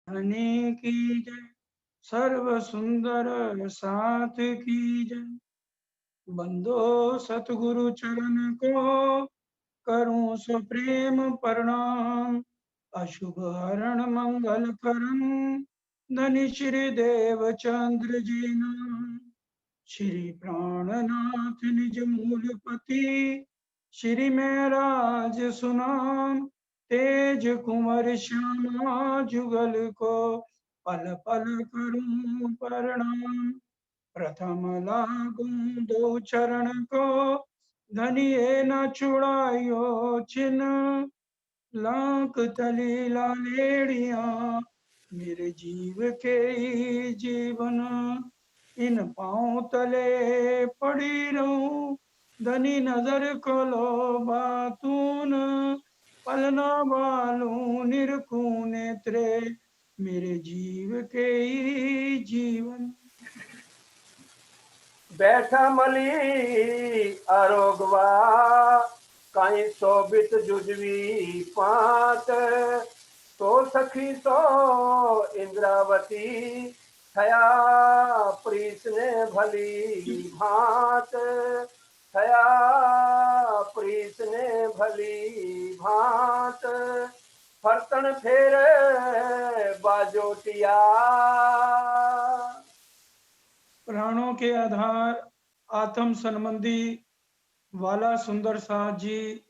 धनी की जय, सर्व सुंदर साथ की जय। बंदो सतगुरु चरण को, करूं सो प्रेम प्रणाम। अशुभ हरण मंगल करम, धनी श्री देव चंद्र जी नाम। श्री प्राणनाथ निज मूलपति, श्री में राज सुनाम। तेज कुंवर श्यामा जुगल को, पल पल करूं प्रणाम। प्रथम लागू दो चरण को, धनिये न छुड़ायो छिन। लाख तली लालेड़िया, मेरे जीव के ही जीवन। इन पांव तले पड़ी रहूं, धनी नजर को लो बातून। पलना बालू निरखू नेत्रे, मेरे जीव के ही जीवन। बैठा मली आरोगवा, कहीं शोभित जुजवी पात। तो सखी सो इंद्रावती, थया प्रीत ने भली भांत। थया प्रीत ने भली भांत। फरतन फेरे बाजोटिया। प्राणों के आधार आत्म संबंधी वाला सुंदर साथ जी,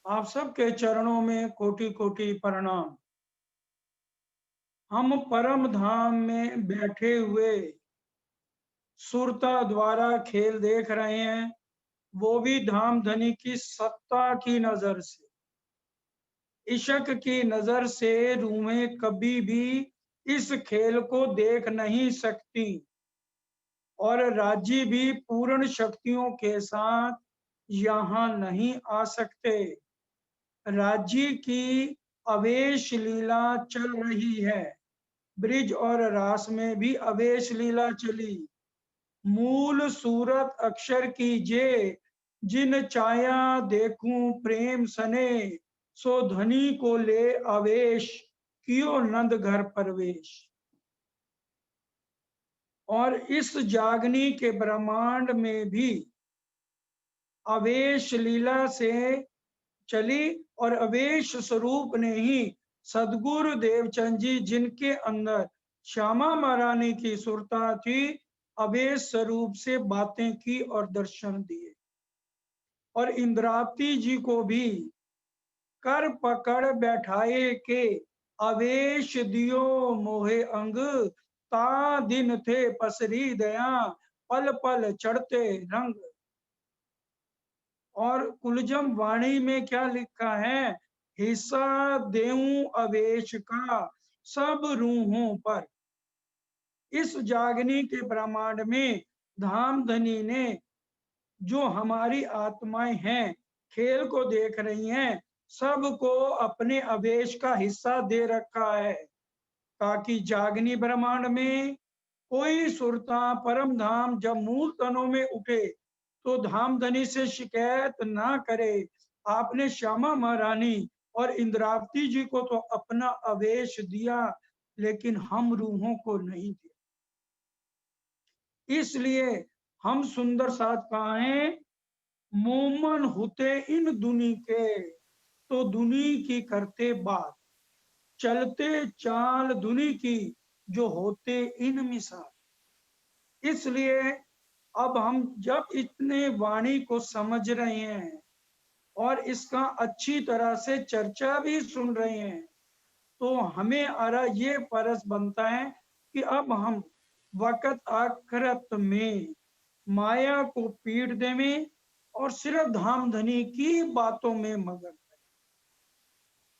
आप सबके चरणों में कोटि कोटि प्रणाम। हम परम धाम में बैठे हुए सुरता द्वारा खेल देख रहे हैं, वो भी धाम धनी की सत्ता की नजर से। इशक की नजर से रूहें कभी भी इस खेल को देख नहीं सकती, और राज्य भी पूर्ण शक्तियों के साथ यहाँ नहीं आ सकते। राज्य की अवेश लीला चल रही है, ब्रिज और रास में भी अवेश लीला चली। मूल सूरत अक्षर की जे, जिन चाया देखूं प्रेम सने। सो धनी को ले अवेश, कियो नंद घर प्रवेश। और इस जागनी के ब्रह्मांड में भी अवेश लीला से चली, और अवेश स्वरूप ने ही सदगुरु देवचंद जी, जिनके अंदर श्यामा महारानी की सुरता थी, अवेश स्वरूप से बातें की और दर्शन दिए। और इंद्रावती जी को भी कर पकड़ बैठाए के, अवेश दियो मोहे अंग। ता दिन थे पसरी दया, पल पल चढ़ते रंग। और कुलजम वाणी में क्या लिखा है? हिस्सा देऊं अवेश का, सब रूहों पर। इस जागनी के ब्रह्मांड में धामधनी ने, जो हमारी आत्माएं हैं, खेल को देख रही हैं, सबको अपने अवेश का हिस्सा दे रखा है, ताकि जागनी ब्रह्मांड में कोई सुरता परम धाम जब मूल तनों में उठे तो धामधनी से शिकायत ना करे। आपने श्यामा महारानी और इंद्रावती जी को तो अपना अवेश दिया, लेकिन हम रूहों को नहीं दिया। इसलिए हम सुंदर साथ कहा है, मोमन होते इन दुनी के, तो दुनी की करते बात। चलते चाल दुनी की, जो होते इन मिसाल। इसलिए अब हम जब इतने वाणी को समझ रहे हैं और इसका अच्छी तरह से चर्चा भी सुन रहे हैं, तो हमें ये फर्ज बनता है कि अब हम वक़्त आखिरत में माया को पीट देवें और सिर्फ धामधनी की बातों में मगन रहे।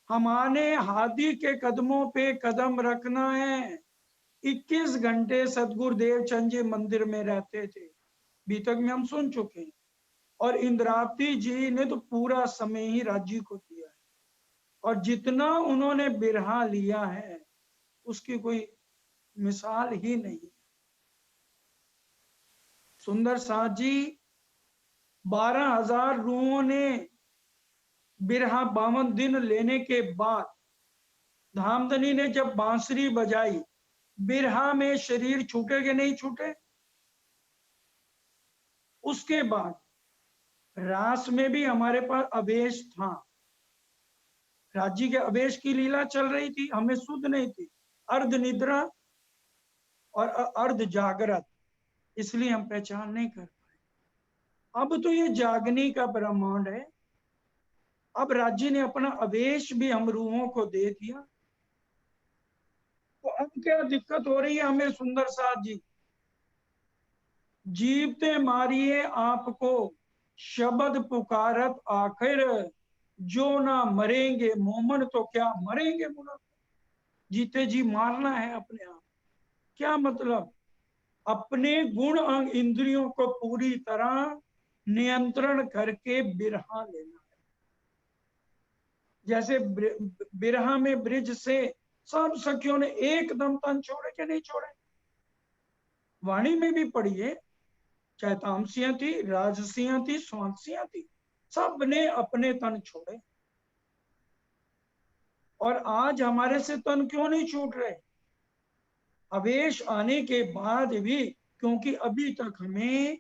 हमारे हादी के कदमों पे कदम रखना है। 21 घंटे सदगुरु देवचंद जी मंदिर में रहते थे, बीतक में हम सुन चुके हैं। और इंद्रावती जी ने तो पूरा समय ही राज्य को दिया है, और जितना उन्होंने बिरहा लिया है उसकी कोई मिसाल ही नहीं। सुंदर साथ जी 12,000 रूहों ने बिरहा 52 दिन लेने के बाद धामधनी ने जब बांसुरी बजाई, बिरहा में शरीर छूटे कि नहीं छूटे? उसके बाद रास में भी हमारे पास अवेश था, राज्य के अवेश की लीला चल रही थी, हमें सुध नहीं थी, अर्ध निद्रा और अर्ध जागृत, इसलिए हम पहचान नहीं कर पाए। अब तो ये जागने का ब्रह्मांड है, अब राज्य ने अपना अवेश भी हम रूहों को दे दिया, तो अब क्या दिक्कत हो रही है हमें? सुंदर साथ जी, जीवते मारिए आपको शब्द पुकारत आखिर, जो ना मरेंगे मोमन तो क्या मरेंगे मुनर। जीते जी मारना है अपने आप, क्या मतलब? अपने गुण अंग इंद्रियों को पूरी तरह नियंत्रण करके बिरहा लेना है। जैसे बिरहा में ब्रिज से सब सखियों ने एकदम तन छोड़े कि नहीं छोड़े? वाणी में भी पढ़िए, चाहे तामसियां थी, राजसियां थी, स्वांसियां थी, सब ने अपने तन छोड़े। और आज हमारे से तन क्यों नहीं छूट रहे? अवेश आने के बाद भी, क्योंकि अभी तक हमें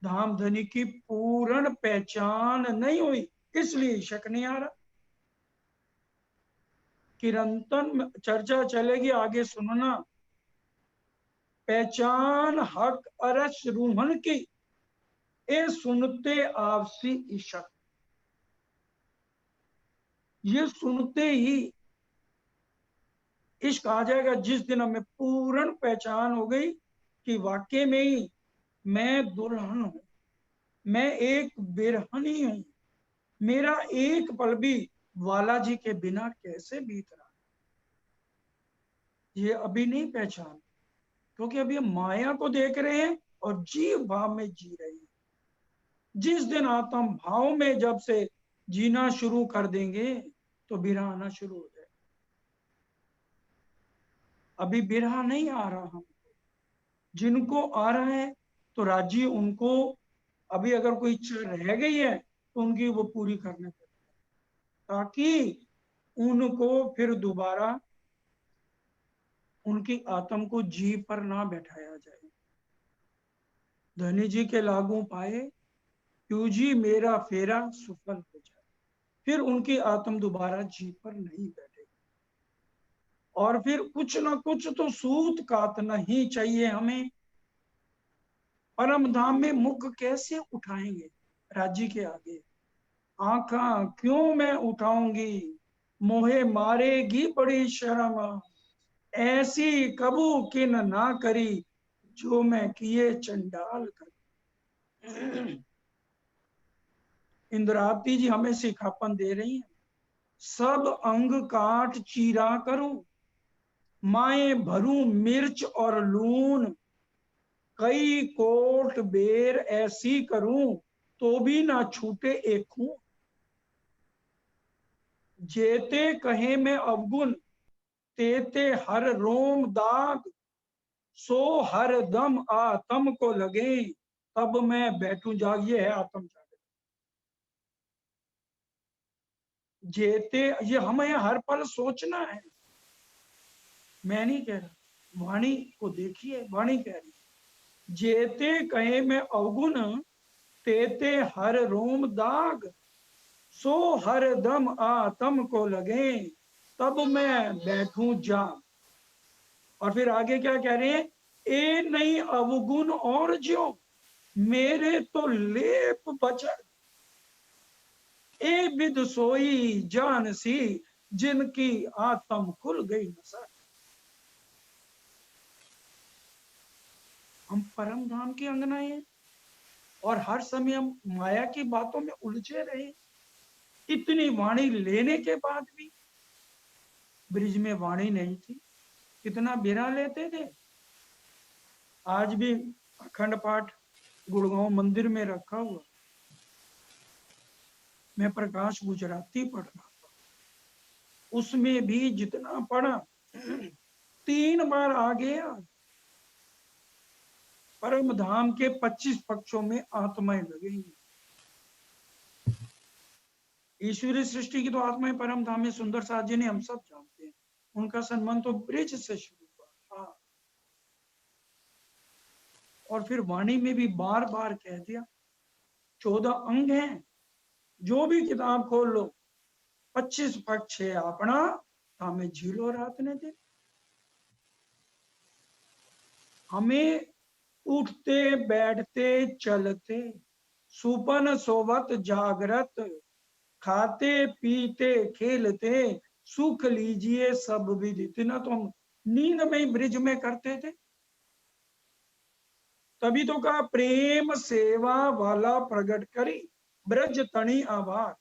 धामधनी की पूर्ण पहचान नहीं हुई, इसलिए शक नहीं आ रहा। किरंतन चर्चा चलेगी, आगे सुनना। पहचान हक अरस रूहन की, ए सुनते आपसी इशक। ये सुनते ही इश्क आ जाएगा, जिस दिन हमें पूर्ण पहचान हो गई कि वाकई में ही मैं दुल्हन हूं, मैं एक बिरहनी हूं, मेरा एक पल भी वाला जी के बिना कैसे बीत रहा, ये अभी नहीं पहचान, क्योंकि अभी हम माया को देख रहे हैं और जीव भाव में जी रहे हैं। जिस दिन आत्म भाव में जब से जीना शुरू कर देंगे तो बिरहा आना शुरू हो जाए। अभी बिरहा नहीं आ रहा हम, जिनको आ रहा है तो राजी उनको, अभी अगर कोई इच्छा रह गई है तो उनकी वो पूरी करने पड़े, ताकि उनको फिर दोबारा उनकी आत्म को जी पर ना बैठाया जाए। धनी जी के लागू पाए, क्यों जी मेरा फेरा सुफल हो जाए, फिर उनकी आत्म दोबारा जी पर नहीं बैठेगी। और फिर कुछ ना कुछ तो सूत काटना ही चाहिए हमें। परम धाम में मुख कैसे उठाएंगे राज्य के आगे? आंखा क्यों मैं उठाऊंगी, मोहे मारेगी बड़ी शर्म, ऐसी कबू किन ना करी, जो मैं किए चंडाल कर। इंद्रावती जी हमें सिखापन दे रही हैं, सब अंग काट चीरा करूं, माए भरूं मिर्च और लून, कई कोट बेर ऐसी करूं, तो भी ना छूटे एक खून। जेते कहे में अवगुण, तेते हर रोम दाग, सो हर दम आत्म को लगे, तब मैं बैठूं जाग। ये है आत्म जाग। जेते, ये हमें हर पल सोचना है, मैं नहीं कह रहा, वाणी को देखिए, वाणी कह रही, जेते कहे में अवगुण, तेते हर रोम दाग, सो हर दम आत्म को लगे, तब मैं बैठूं जाग। और फिर आगे क्या कह रहे हैं? ए नहीं अवगुण और ज्यो, मेरे तो लेप बचर, ए विद सोई जान सी, जिनकी आत्म खुल गई नजर। हम परम धाम की अंगनाएं हैं और हर समय हम माया की बातों में उलझे रहे। इतनी वाणी लेने के बाद भी, ब्रिज में वाणी नहीं थी, कितना बिरा लेते थे। आज भी अखंड पाठ गुड़गांव मंदिर में रखा हुआ, मैं प्रकाश गुजराती पढ़ रहा था, उसमें भी जितना पढ़ा 3 बार आ गया। परम धाम के 25 पक्षों में आत्माएं लगेंगी। ईश्वरीय सृष्टि की तो आत्माएं परम धाम में सुंदर साथ जी ने, हम सब जानते हैं, उनका संबंध तो ब्रिज से शुरू हुआ। हाँ, और फिर वाणी में भी बार बार कह दिया 14 अंग हैं, जो भी किताब खोल लो 25 पक्ष है अपना हमें झीलो रात ने दे। हमें उठते बैठते चलते सुपन सोवत जागृत खाते पीते खेलते सुख लीजिए सब विधि। इतना तो हम नींद में ही ब्रिज में करते थे। तभी तो कहा प्रेम सेवा वाला प्रगट करी ब्रज तणी आभार।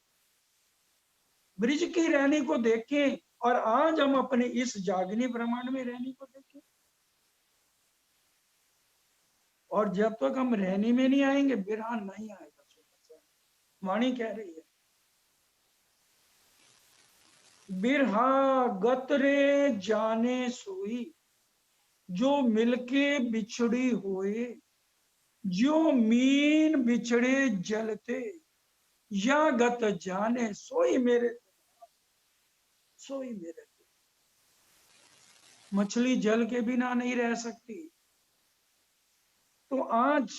ब्रिज की रहनी को देखें और आज हम अपने इस जागनी ब्रह्मांड में रहनी को देखें। और जब तक हम रहनी में नहीं आएंगे विरह नहीं आएगा। वाणी कह रही है बिरहा गत रे जाने सोई जो मिलके बिछड़ी होए जो मीन बिछड़े जलते या गत जाने सोई मेरे सोई मेरे। मछली जल के बिना नहीं रह सकती। तो आज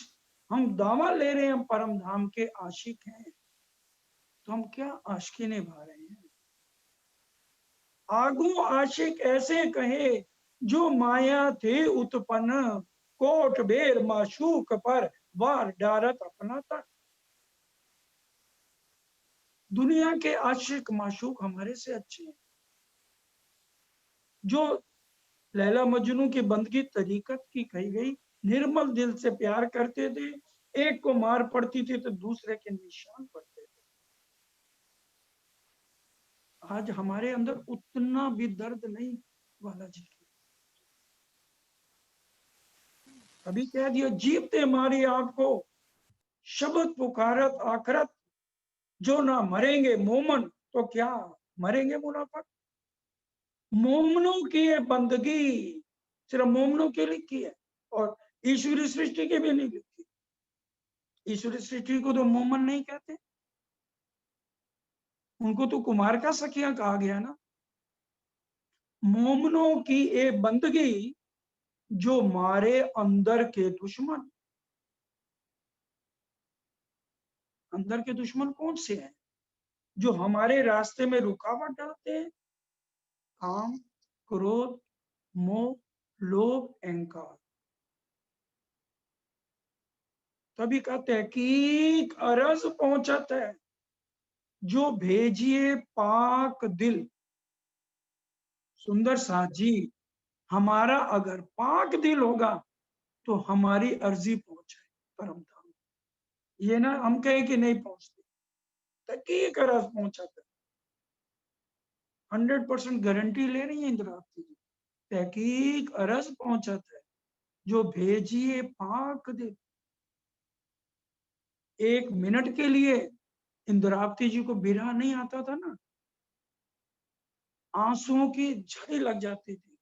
हम दावा ले रहे हैं परम धाम के आशिक हैं, तो हम क्या आशिकी निभा रहे हैं। आगू आशिक ऐसे कहे जो माया थे उत्पन्न कोट बेर माशूक पर वार डारत अपना तक। दुनिया के आशिक माशूक हमारे से अच्छे हैं। जो लैला मजनू की बंदगी तरीकत की कही गई, निर्मल दिल से प्यार करते थे, एक को मार पड़ती थी तो दूसरे के निशान पड़ते थे। आज हमारे अंदर उतना भी दर्द नहीं वाला जी। अभी कह दिया जीवते मारी आपको शब्द पुकारत आखरत जो ना मरेंगे मोमन तो क्या मरेंगे मुनाफक। मोमनों की ये बंदगी सिर्फ मोमनों के लिखी है और ईश्वरी सृष्टि के भी नहीं लिखी। ईश्वरी सृष्टि को तो मोमन नहीं कहते, उनको तो कुमार का सखिया कहा गया ना। मोमनों की ये बंदगी जो मारे अंदर के दुश्मन। अंदर के दुश्मन कौन से हैं? जो हमारे रास्ते में रुकावट डालते हैं। काम क्रोध मोह लोभ अहंकार। तभी कहते हैं कि अरज पहुंचत है जो भेजिए पाक दिल। सुंदर साथ जी, हमारा अगर पाक दिल होगा तो हमारी अर्जी पहुंचे परम धाम। ये ना हम कहें कि नहीं पहुंचते, तकीक अरज पहुंचत है। 100% गारंटी ले रही है इंद्रावती जी। तहकीक अरज पहुंचत है जो भेजिए पाक दिल। 1 मिनट के लिए इंद्रावती जी को बिरहा नहीं आता था ना, आंसुओं की झड़ी लग जाती थी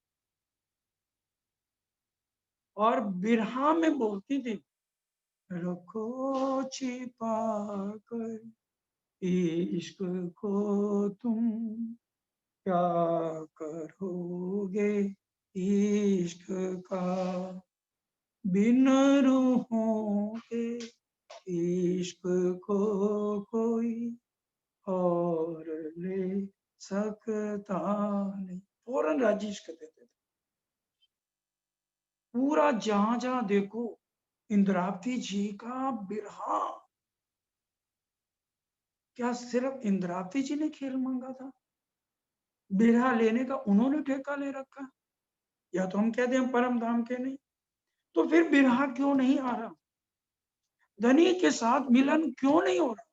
और बिरहा में बोलती थी रखो छिपा कर इश्क को तुम क्या करोगे इश्क का बिन रूहों के इश्क को कोई और ले सकता नहीं। फौरन राजी इश्क देते थे। पूरा जहां जहां देखो इंद्रावती जी का बिरहा। क्या सिर्फ इंद्रावती जी ने खेल मांगा था? बिरहा लेने का उन्होंने ठेका ले रखा? या तो हम कहते हैं परम धाम के नहीं, तो फिर बिरहा क्यों नहीं आ रहा? धनी के साथ मिलन क्यों नहीं हो रहा?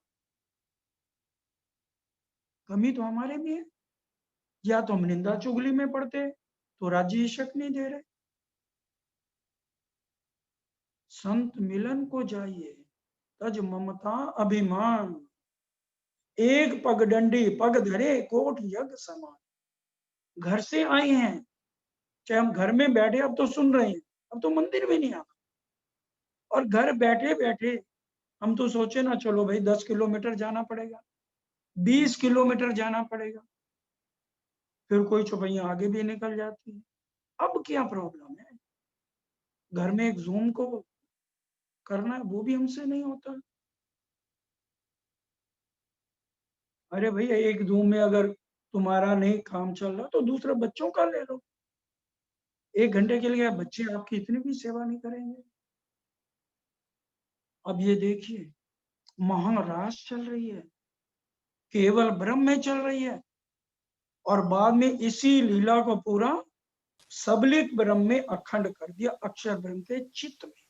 कमी तो हमारे भी है। या तो हम निंदा चुगली में पड़ते तो राजी इशक नहीं दे रहे। संत मिलन को जाइए तज ममता अभिमान एक पगडंडी पग धरे कोट यज्ञ समान। घर से आए हैं, चाहे हम घर में बैठे अब तो सुन रहे हैं, अब तो मंदिर में नहीं आना। और घर बैठे बैठे हम तो सोचे ना चलो भाई 10 किलोमीटर जाना पड़ेगा, 20 किलोमीटर जाना पड़ेगा, फिर कोई चौपैया आगे भी निकल जाती है। अब क्या प्रॉब्लम है? घर में एक जूम को करना है, वो भी हमसे नहीं होता। अरे भैया, एक जूम में अगर तुम्हारा नहीं काम चल रहा तो दूसरे बच्चों का ले लो। 1 घंटे के लिए बच्चे आपकी इतनी भी सेवा नहीं करेंगे। अब ये देखिए, महारास चल रही है, केवल ब्रह्म में चल रही है, और बाद में इसी लीला को पूरा सबलित ब्रह्म में अखंड कर दिया, अक्षर ब्रह्म के चित्त में।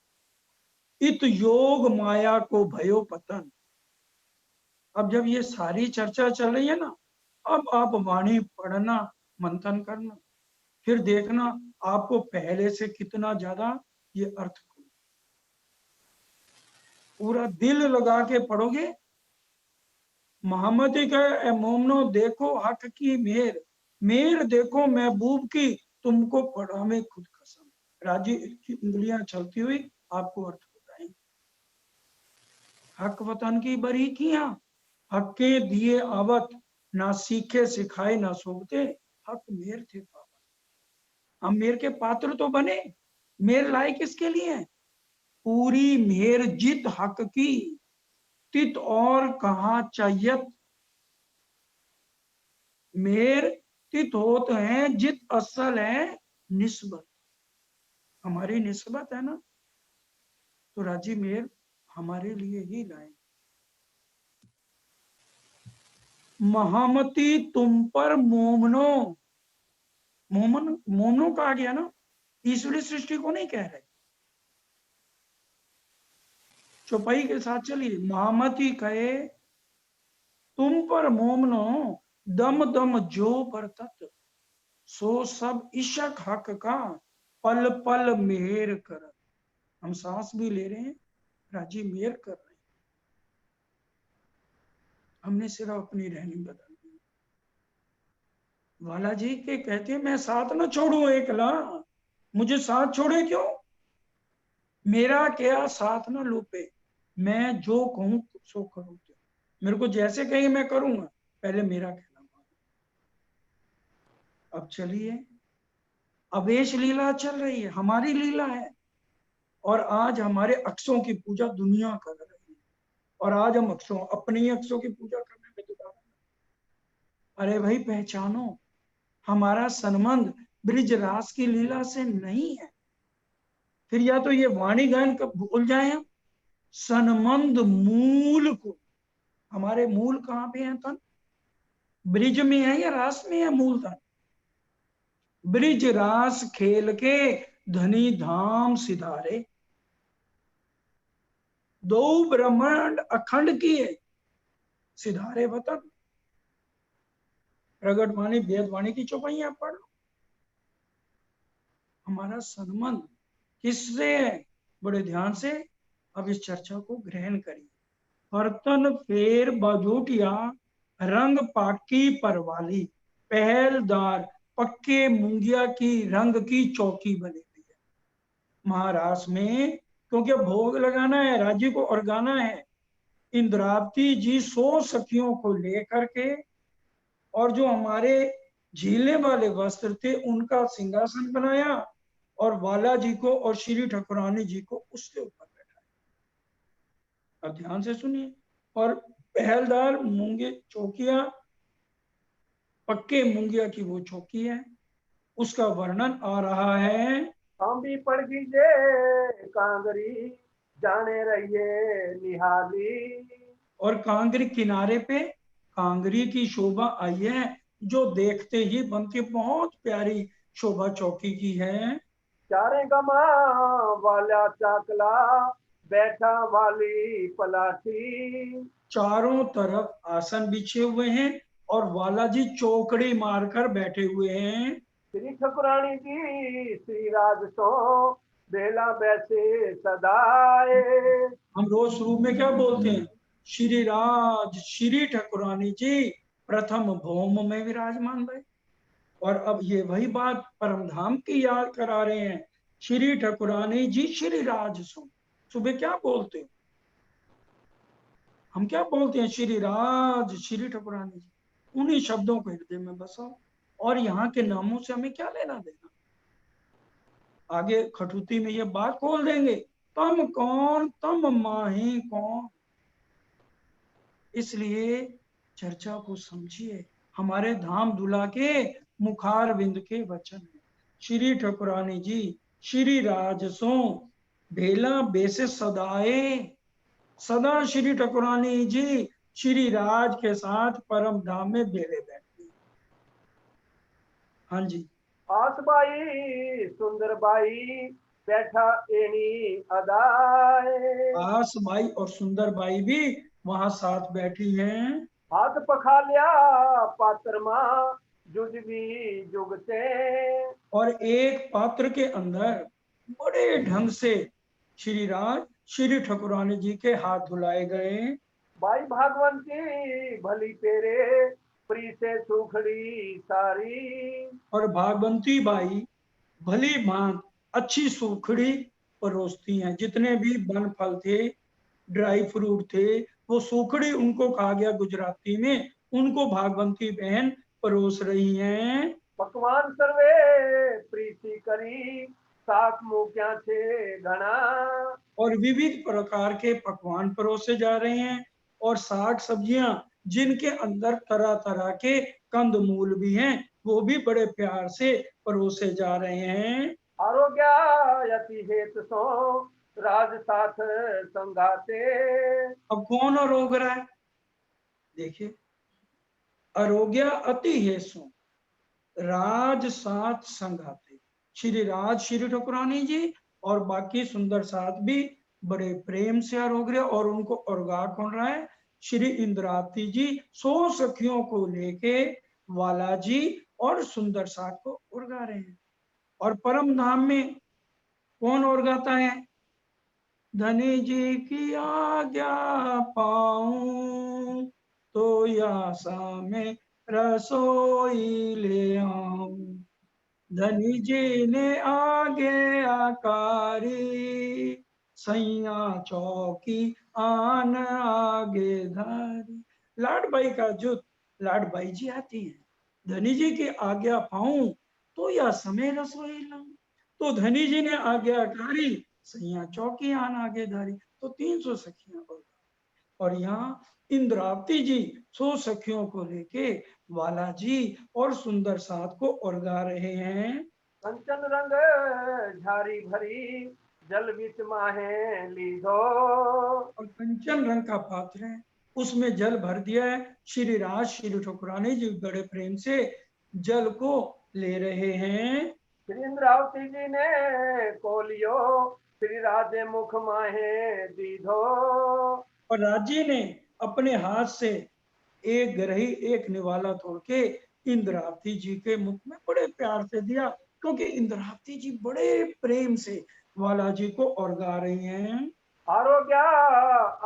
इत योग माया को भयो पतन। अब जब ये सारी चर्चा चल रही है ना, अब आप वाणी पढ़ना, मंथन करना, फिर देखना आपको पहले से कितना ज्यादा ये अर्थ खुले। पूरा दिल लगा के पढ़ोगे। मोहम्मदी का मोमनो देखो हक की मेर, मेर देखो महबूब की, तुमको पढ़ा में खुद कसम। राजी की उंगलियां चलती हुई आपको अर्थ बताएंगे। हक वतन की बरीकियां, हक के दिए आवत, ना सीखे सिखाए ना सोचते, हक मेर थे पावन। हम मेर के पात्र तो बने, मेर लायक किसके लिए है? पूरी मेर जित हक की, तित और कहा चाहिए। मेर तित होत है, जित असल है निस्बत। हमारी निस्बत है ना, तो राजी मेर हमारे लिए ही लाए। महामती तुम पर मोमनो, मोमन मोमनो कहा गया ना, ईश्वरी सृष्टि को नहीं कह रहे। चौपाई के साथ चलिए, महामती कहे तुम पर मोमनो, दम दम जो बरतत, सो सब इशक हक का, पल पल मेहर कर। हम सांस भी ले रहे हैं, राजी मेहर कर रहे हैं। हमने सिर्फ अपनी रहनी बदल दी। वाला जी के कहते हैं मैं साथ ना छोड़ू एकला, मुझे साथ छोड़े क्यों? मेरा क्या साथ ना लूपे, मैं जो कहूं सो करूं। मेरे को जैसे कहीं मैं करूंगा, पहले मेरा कहना मानो। अब चलिए, अवेश लीला चल रही है, हमारी लीला है, और आज हमारे अक्षों की पूजा दुनिया कर रही है, और आज हम अक्षों, अपनी अक्षों की पूजा करने में जुटा। अरे भाई पहचानो, हमारा संबंध ब्रिजरास की लीला से नहीं है। फिर या तो ये वाणी गायन कब भूल जाए हम, संबंध मूल को। हमारे मूल कहाँ पे है तन? ब्रिज में है या रास में है मूल धन? ब्रिज रास खेल के धनी धाम सिधारे, दो ब्रह्मांड अखंड किए सिधारे वतन। प्रगट वाणी वेद वाणी की चौपाइयां पढ़ लो। हमारा संबंध किससे है? बड़े ध्यान से अब इस चर्चा को ग्रहण करिए। बर्तन फेर बजोटिया, रंग पाकी परवाली, पहलदार पक्के मुंगिया की रंग की चौकी बनी हुई है। महाराष्ट्र में क्योंकि भोग लगाना है, राज्य को और गाना है, इंद्रावती जी 100 सखियों को लेकर के, और जो हमारे झीलने वाले वस्त्र थे उनका सिंहासन बनाया, और वाला जी को और श्री ठाकुरानी जी को उसके ऊपर बैठाया। अब ध्यान से सुनिए। और पहलदार मूंगे चौकिया, पक्के मुंगिया की वो चौकी है, उसका वर्णन आ रहा है। हम भी पड़ गीजे कांगरी, जाने रहिए निहाली। और कांगरी किनारे पे कांगरी की शोभा आई है, जो देखते ही बनती, बहुत प्यारी शोभा चौकी की है। चारे गमा वाला चाकला, बैठा वाली पलाठी। चारों तरफ आसन बिछे हुए हैं, और वाला जी चौकड़ी मारकर बैठे हुए हैं। श्री ठाकुरानी जी श्री राज सो, बेला बैसे सदाए। हम रोज शुरू में क्या बोलते हैं? श्री राज श्री ठाकुरानी जी प्रथम भौम में विराजमान भय। और अब ये वही बात परम धाम की याद करा रहे हैं। श्री ठाकुरानी जी श्री राज सो, सुबह क्या बोलते हैं? हम क्या बोलते हैं? श्री राज श्री ठाकुरानी जी। उन्हीं शब्दों को हृदय में बसाओ और यहाँ के नामों से हमें क्या लेना देना। आगे खटुती में ये बात खोल देंगे, तम कौन तम माही कौन। इसलिए चर्चा को समझिए। हमारे धाम दुला के मुखार बिंद के वचन है। श्री ठकुरानी जी श्री राजसों भेला बेसे सदाए। सदा श्री ठकुरानी जी श्री राज के साथ परम धाम में बेले बैठे। हाँ जी। आसबाई सुंदर बाई बैठा एनी अदाए। आस बाई और सुंदर बाई भी वहां साथ बैठी हैं। हाथ पखालिया पात्र मां जुगवी जुगते। और एक पात्र के अंदर बड़े ढंग से श्री राज श्री ठकुरानी जी के हाथ धुलाए गए। बाई भागवंती भली तेरे प्री से सुखड़ी सारी। और भागवंती बाई भली भांत अच्छी सूखड़ी परोसती हैं। जितने भी वन फल थे, ड्राई फ्रूट थे, वो सूखड़ी उनको कहा गया गुजराती में, उनको भागवंती बहन परोस रही हैं। पकवान सर्वे प्रीति करी सात मुख्या छे घना। और विविध प्रकार के पकवान परोसे जा रहे हैं और साग सब्जियां जिनके अंदर तरह तरह के कंद मूल भी हैं, वो भी बड़े प्यार से परोसे जा रहे हैं। आरोग्य यति हेत सो राज साथ संगाते। अब कौन आरोग रहा है? देखिए, आरोग्य अति हेसु राज साथ संगाते। श्री राज श्री ठकुरानी जी और बाकी सुंदर साथ भी बड़े प्रेम से आरोग रहे, और उनको औरगा कौन रहा है? श्री इंद्रावती जी 100 सखियों को लेके वाला जी और सुंदर साथ को उर्गा रहे हैं। और परम धाम में कौन उर्गाता है? धनी जी की आज्ञा पाऊं तो यासा में रसोई ले आऊं। धनी जी ने आगे आकारी सैया चौकी आन आगे धारी। लाडबाई का जुत लाडबाई जी आती है। धनी जी की आज्ञा पाऊं तो या समय रसोई लाऊं। तो धनी जी ने आज्ञाकारी सैया चौकी आन आगे धारी। तो 300 सखियां और यहाँ इंद्रावती जी 100 सखियों को लेके वाला जी और सुंदर साथ को उर्गा रहे हैं। कंचन रंग झारी भरी जल बिच माहे लीधो। और कंचन रंग का पात्र है, उसमें जल भर दिया है। श्री राज श्री ठकुरानी जी बड़े प्रेम से जल को ले रहे हैं। श्री इंद्रावती जी ने कोलियो श्री राधे मुख माहे दीधो। और राजी ने अपने हाथ से एक ग्रही एक निवाला तोड़ के इंद्रावती जी के मुख में बड़े प्यार से दिया, क्योंकि इंद्रावती जी बड़े प्रेम से वाला जी को उर्गा रही हैं। आरोग्य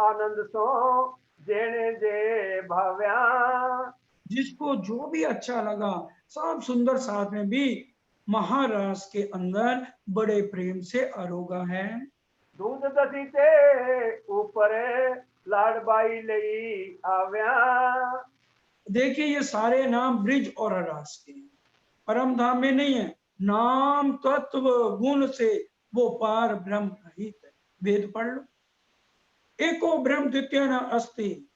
आनंद सो जेने जे भाव्या। जिसको जो भी अच्छा लगा, सब सुंदर साथ में भी महाराज के अंदर बड़े प्रेम से आरोगा है। दूध दधी ते ऊपर लाडबाई लई आव्या। देखिए, ये सारे नाम ब्रिज और रास के हैं, परम धाम में नहीं है। नाम तत्व गुण से वो पार ब्रह्म रहित है। वेद पढ़ लो, एको ब्रह्म द्वितीय न अस्ति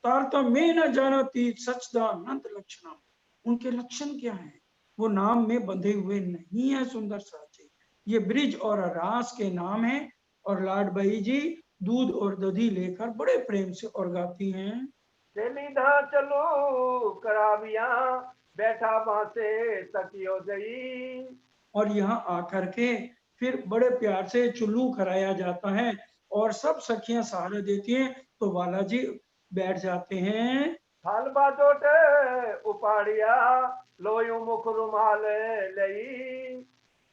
तारतम्य न जानती सच्चिदानंद लक्षणम। उनके लक्षण क्या है? वो नाम में बंधे हुए नहीं है सुंदर साथी। ये ब्रिज और रास के नाम है। और लाडबाई जी दूध और दधी लेकर बड़े प्रेम से उर्गाती हैं। चलीधा चलो कराविया बैठा बांसे तकियो जई। और यहाँ आकर के फिर बड़े प्यार से चुल्लू कराया जाता है और सब सखियां सहारा देती हैं। तो वाला जी बैठ जाते हैं। थाल बाजोट उपाड़िया लोयू मुख रुमाल लई।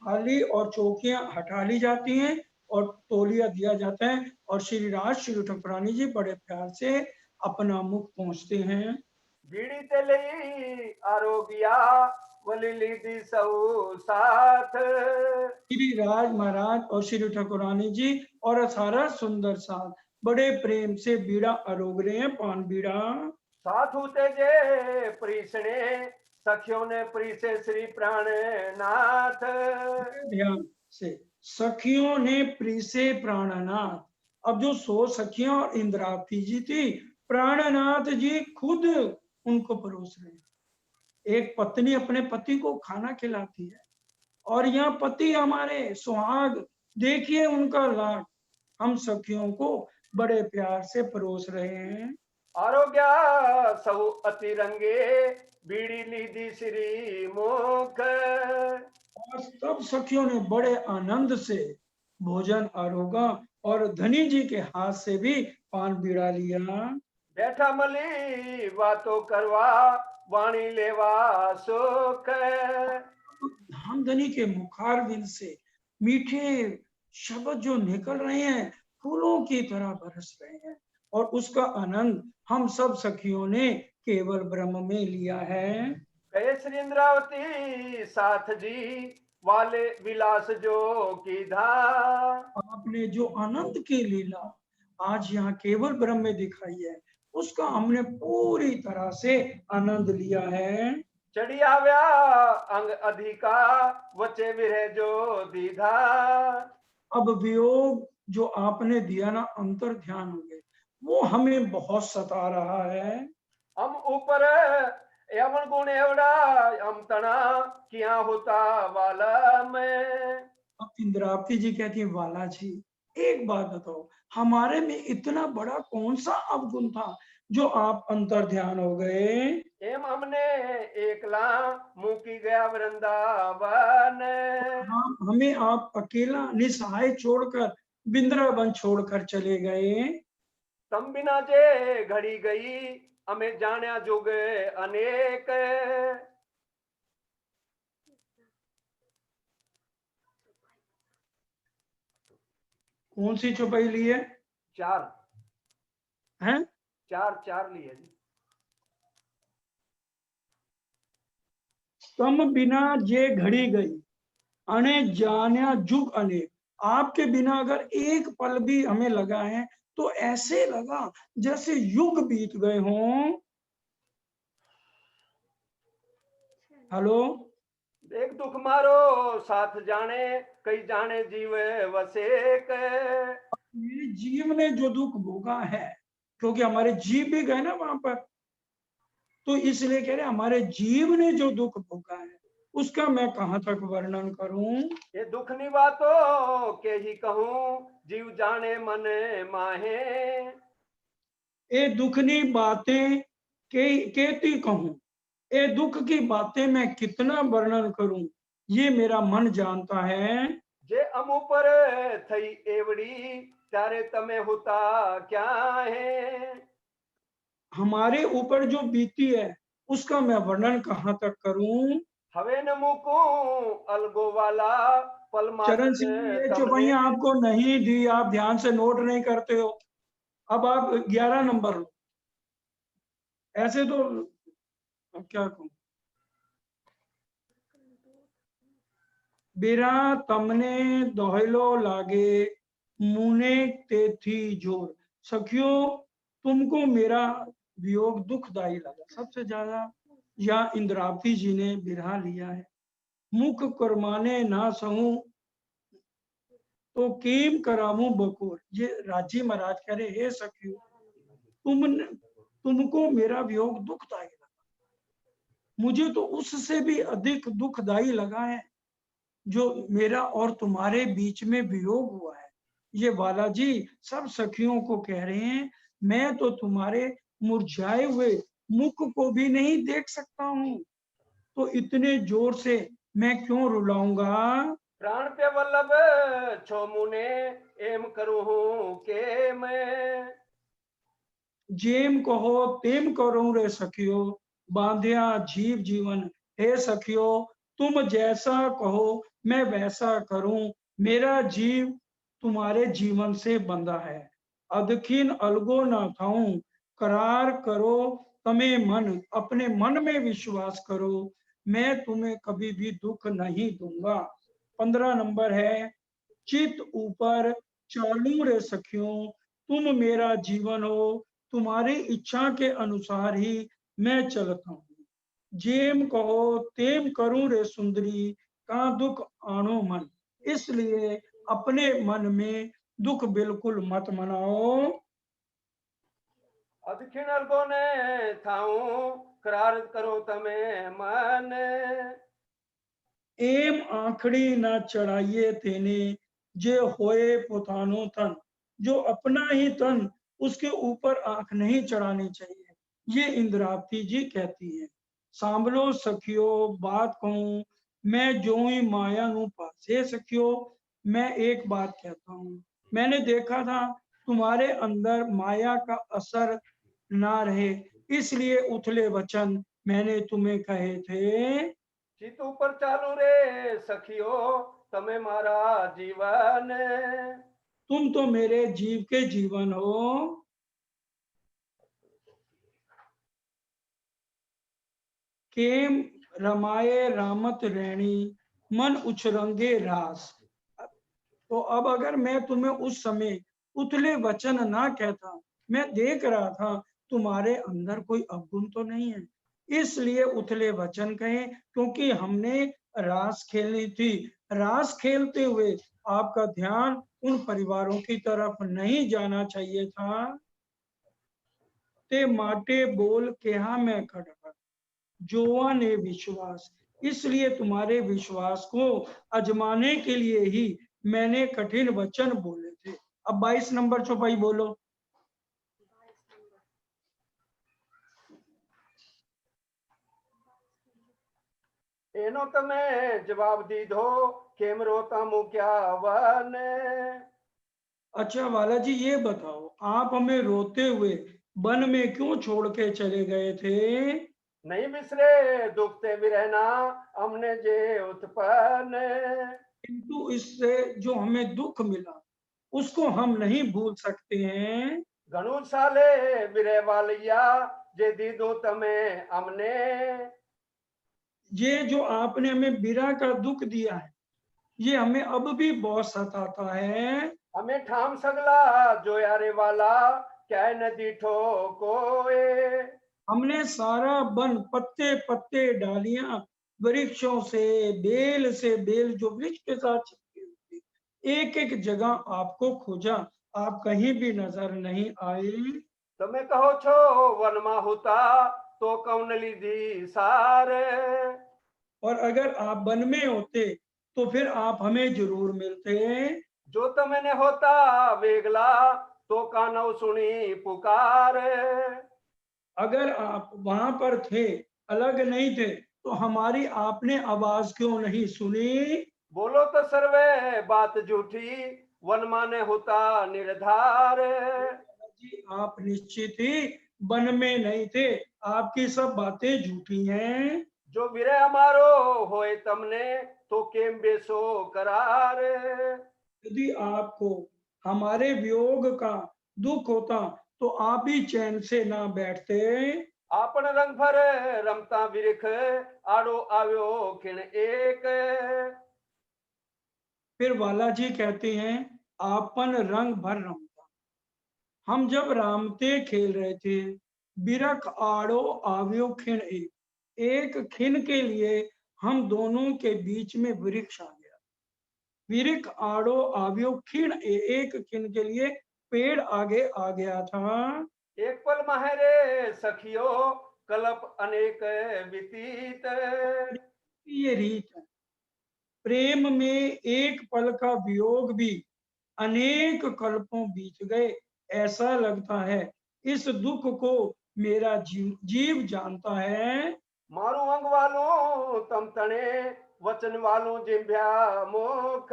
थाली और चौकियां हटा ली जाती हैं और तौलिया दिया जाता है। और श्री राज श्री ठकुरानी जी बड़े प्यार से अपना मुख पहुंचते हैं। बीड़ी ते लई आरोगिया वली लीदी सऊ साथ। श्री राज महाराज और श्री ठकुरानी जी और सारा सुंदर साथ बड़े प्रेम से बीड़ा आरोग रहे हैं, पान बीड़ा। साथ उते जे प्रीसणे सखियों ने प्रीसे श्री प्राणनाथ। ध्यान से, सखियों ने प्रीसे प्राणनाथ। अब जो 100 सखियां और इंद्रावती जी थी, प्राणनाथ जी खुद उनको परोस रहे हैं। एक पत्नी अपने पति को खाना खिलाती है, और यहाँ पति हमारे सुहाग, देखिए उनका लाड हम सखियों को बड़े प्यार से परोस रहे हैं। आरोग्य सहु अति रंगे बीड़ी लीदी श्री मुख। और सब सखियों ने बड़े आनंद से भोजन आरोगा, और धनी जी के हाथ से भी पान बीड़ा लिया। बैठा मली बातों करवा वाणी लेवा सुख। धामधनी के मुखारविंद से मीठे शब्द जो निकल रहे हैं, फूलों की तरह बरस रहे हैं, और उसका आनंद हम सब सखियों ने केवल ब्रह्म में लिया है। कहे श्री इंद्रावती साथ जी वाले विलास जो की धा। आपने जो आनंद की लीला आज यहाँ केवल ब्रह्म में दिखाई है, उसका हमने पूरी तरह से आनंद लिया है। चढ़ी आव्या अंग अधिका वचे विरह जो दीधा। अब वियोग जो आपने दिया ना, अंतर ध्यान हो गए, वो हमें बहुत सता रहा है। हम ऊपर यमन गुण एवड़ा हम तना किया होता वाला में। अब इंद्रावती जी कहती है, वाला जी एक बात बताओ, हमारे में इतना बड़ा कौन सा अवगुण था जो आप अंतर ध्यान हो गए। एम हमने एकला मुकी गया वृंदावन। हमें आप अकेला निसहाय छोड़कर बिंद्रावन छोड़कर चले गए। तम बिना जे घड़ी गई हमें जाने जुग अनेक। कौन सी चौपाई ली है? चार हैं? चार चार लिए जी। तम बिना जे घड़ी गई अने जान्या जुग अनेक। आपके बिना अगर एक पल भी हमें लगा है, तो ऐसे लगा जैसे युग बीत गए हों। हेलो, एक दुख मारो साथ जाने कई जाने जीव वसेक। मेरे जीव ने जो दुख भोगा है, क्योंकि हमारे जीव भी गए ना वहां पर, तो इसलिए कह रहे हमारे जीव ने जो दुख भोगा है, उसका मैं कहां तक वर्णन करूं। ये दुख निवातो के ही कहूं जीव जाने मन माहे। ये दुखनी बातें केती कहूं, ये दुख की बातें मैं कितना वर्णन करूं, ये मेरा मन जानता है। जे अमु पर थई एवड़ी त्यारे तमे होता क्या है। हमारे ऊपर जो बीती है, उसका मैं वर्णन कहां तक करूं। हवे न मुकू अलगो वाला पल चरण मात्र सिंह, ये तमने। चौपाइयां आपको नहीं दी, आप ध्यान से नोट नहीं करते हो। अब आप 11 नंबर लो। ऐसे तो क्या कहूं, बिरा तमने दोहलो लागे मुने तेथी जोर। सखियों, तुमको मेरा वियोग दुखदाई लगा सबसे ज्यादा, या इंद्रावती जी ने बिरहा लिया है। मुख कर्माने ना सहूं तो केम करामू बकोर। ये राजी महाराज कह रहे, हे सखियों, तुमको मेरा वियोग दुखदाई लगा, मुझे तो उससे भी अधिक दुखदाई लगा है जो मेरा और तुम्हारे बीच में वियोग हुआ है। ये बालाजी सब सखियों को कह रहे हैं, मैं तो तुम्हारे मुरझाए हुए मुख को भी नहीं देख सकता हूँ, तो इतने जोर से मैं क्यों रुलाऊंगा। प्राण पे वल्लभ छो मुने एम करूं के मैं। जेम कहो तेम करो रे सखियो, बांधिया जीव जीवन। हे सखियो, तुम जैसा कहो मैं वैसा करूं, मेरा जीव तुम्हारे जीवन से बंधा है। अदखिन अलगो ना थाऊं, करार करो तमे मन, अपने मन में विश्वास करो, मैं तुम्हें कभी भी दुख नहीं दूंगा। 15 नंबर है, चित ऊपर चालू रे सखियों, तुम मेरा जीवन हो, तुम्हारी इच्छा के अनुसार ही मैं चलता हूँ। जेम कहो तेम करूं रे सुंदरी, का दुख आनो मन। इसलिए अपने मन में दुख बिल्कुल मत मनाओ। अदखिणल कोने थाऊ करार करो तमे मन। एम आंखड़ी न चढ़ाइए तेने, जे होए पुतानो तन। जो अपना ही तन, उसके ऊपर आंख नहीं चढ़ानी चाहिए, ये इंद्रावती जी कहती है। सांभलो सखियो बात कहूं, मैं जो ही माया नु पासे सखियो। मैं एक बात कहता हूँ, मैंने देखा था तुम्हारे अंदर माया का असर ना रहे, इसलिए उथले वचन मैंने तुम्हें कहे थे। चित ऊपर चालू रे सखियो तमे मारा जीवन। तुम तो मेरे जीव के जीवन हो। केम रमाए रामत रैणी, मन उछरंगे रास। तो अब अगर मैं तुम्हें उस समय उथले वचन ना कहता, मैं देख रहा था तुम्हारे अंदर कोई अवगुण तो नहीं है, इसलिए उथले वचन कहे, क्योंकि हमने रास खेलनी थी। रास खेलते हुए आपका ध्यान उन परिवारों की तरफ नहीं जाना चाहिए था। ते माटे बोल केहा मैं खड़खड़, जोवा ने विश्वास। इसलिए तुम्हारे विश्वास को अजमाने के लिए ही मैंने कठिन वचन बोले थे। अब 22 नंबर चौपाई बोलो। एनो तमे जवाब दी दो केम रोता मु क्या वन। अच्छा वाला जी, ये बताओ आप हमें रोते हुए वन में क्यों छोड़ के चले गए थे? नहीं बिसरे दुखते भी रहना हमने जे उत्पन्न। किंतु इससे जो हमें दुख मिला, उसको हम नहीं भूल सकते हैं। घणु साले बिरे वालिया जे दीदू तमे हमने। ये जो आपने हमें बिरह का दुख दिया है, ये हमें अब भी बहुत सताता है। हमें ठाम सगला जो यारे वाला क्या नदी ठोकोए। हमने सारा वन, पत्ते पत्ते डालियां, वृक्षों से बेल जो वृक्ष के साथ चिपके हुए थे, एक एक जगह आपको खोजा, आप कहीं भी नजर नहीं आए। તમે કહો છો વનમાં હોતા तो कौन लीधी सार। और अगर आप वन में होते तो फिर आप हमें जरूर मिलते। जो तमने होता वेगला तो कानव सुनी पुकार। अगर आप वहां पर थे, अलग नहीं थे, तो हमारी आपने आवाज क्यों नहीं सुनी? बोलो तो सर्वे बात झूठी वन माने होता निर्धार। जी आप निश्चित ही वन में नहीं थे, आपकी सब बातें झूठी हैं। जो बिरे हमारो होए तमने तो केम बेसो करार। यदि आपको हमारे वियोग का दुख होता, तो आप ही चैन से ना बैठते। आपन रंग भर रमता विरख आड़ो आव्यो खिण एक। फिर वाला जी कहते हैं, आपन रंग भर रमता। हम जब रामते खेल रहे थे, बिरख आड़ो आव्यो खिन एक खिन के लिए हम दोनों के बीच में वृक्ष आ गया। विरख आड़ो आव्यो खिन एक खिन के लिए पेड़ आगे आ गया था। एक पल महरे सखियो कलप अनेक व्यतीत। ये रीत है, प्रेम में एक पल का वियोग भी अनेक कल्पों बीत गए, ऐसा लगता है। इस दुख को मेरा जीव जानता है। मारू अंग वालो तम तने वचन वालो जिम्भ्या मुख।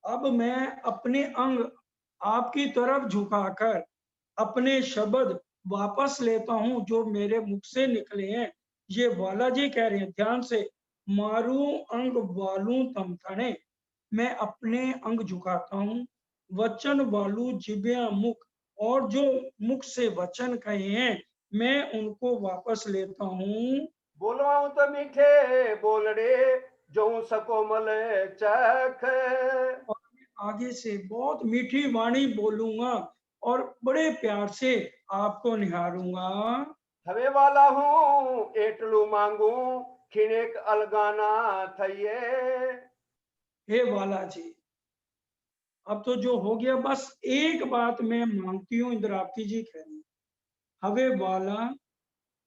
अब मैं अपने अंग आपकी तरफ झुकाकर अपने शब्द वापस लेता हूं, जो मेरे मुख से निकले हैं। ये वाला जी कह रहे हैं, ध्यान से। मारू अंग वालू तम तने, मैं अपने अंग झुकाता हूँ। वचन वालू जिब्या मुख, और जो मुख से वचन कहे हैं, मैं उनको वापस लेता हूँ। बोलवाऊं तो मीठे बोलड़े जो सकोमल चख। और मैं आगे से बहुत मीठी वाणी बोलूंगा और बड़े प्यार से आपको निहारूंगा। હવે વાલા હું એટલું માંગુ ખીણેક અલગાના થઈએ. हे वाला जी, अब तो जो हो गया, बस एक बात मैं मांगती हूँ, इंद्रावती जी कह रही, हवे वाला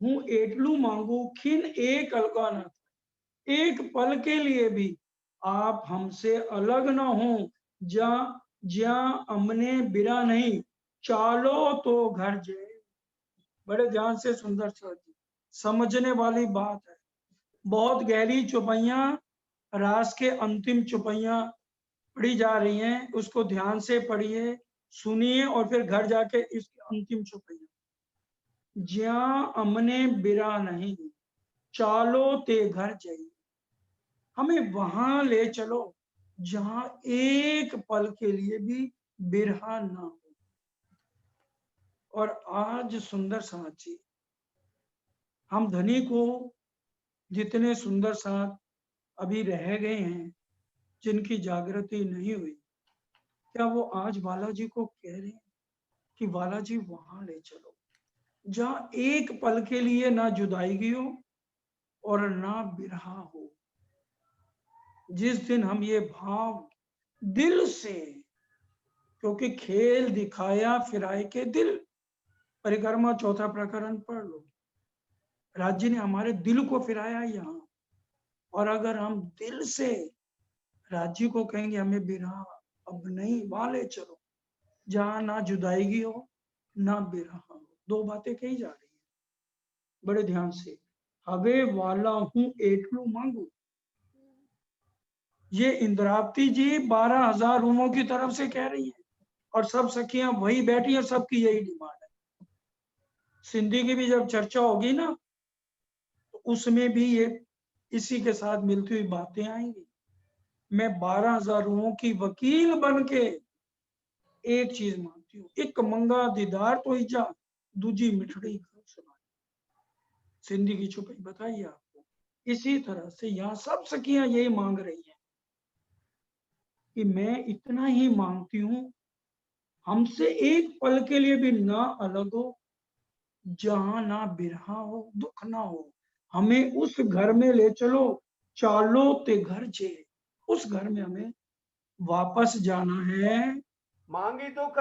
हूँ एटलू मांगू खिन एक अलगाना, एक पल के लिए भी आप हमसे अलग ना हो, जा ज्या हमने बिरा नहीं, चालो तो घर जाए। बड़े ध्यान से सुंदर सर जी, समझने वाली बात है, बहुत गहरी चौपाइयां, रास के अंतिम चौपाइयां पढ़ी जा रही हैं, उसको ध्यान से पढ़िए, सुनिए और फिर घर जाके इसकी अंतिम चौपाइयां, ज्या हमने बिरा नहीं, चालो ते घर जाइए, हमें वहां ले चलो जहां एक पल के लिए भी बिरहा ना हो। और आज सुंदर साथ जी, हम धनी को जितने सुंदर साथ अभी रह गए हैं, जिनकी जागृति नहीं हुई, क्या वो आज बालाजी को कह रहे हैं कि बालाजी वहां ले चलो जहां एक पल के लिए ना जुदाई हो और ना बिरहा हो। जिस दिन हम ये भाव दिल से, क्योंकि खेल दिखाया फिराए के दिल, परिक्रमा चौथा प्रकरण पढ़ लो, राज्य ने हमारे दिल को फिराया यहाँ, और अगर हम दिल से राज्य को कहेंगे हमें बिरहा अब नहीं, वहां ले चलो जहां ना जुदाई हो ना बिरहा हो, दो बातें कही जा रही है। बड़े ध्यान से, हवे वाला हूं एटलू मांगू, ये इंद्रावती जी 12,000 रूमों की तरफ से कह रही है, और सब सखियां वही बैठी और सबकी यही डिमांड है। सिंधी की भी जब चर्चा होगी ना, तो उसमें भी ये इसी के साथ मिलती हुई बातें आएंगी। मैं 12,000 रूहों की वकील बन के एक चीज मानती हूँ, एक मंगा दीदार तो ही जा, दूजी मिठड़ी सुना। सिंधी की छुपाई बताइए आपको। इसी तरह से यहाँ सब सखियां यही मांग रही हैं कि मैं इतना ही मांगती हूँ, हमसे एक पल के लिए भी ना अलग हो, जहां ना बिरहा हो, दुख ना हो, हमें उस घर में ले चलो, चालो ते घर जे, उस घर में हमें वापस जाना है। मांगी दुख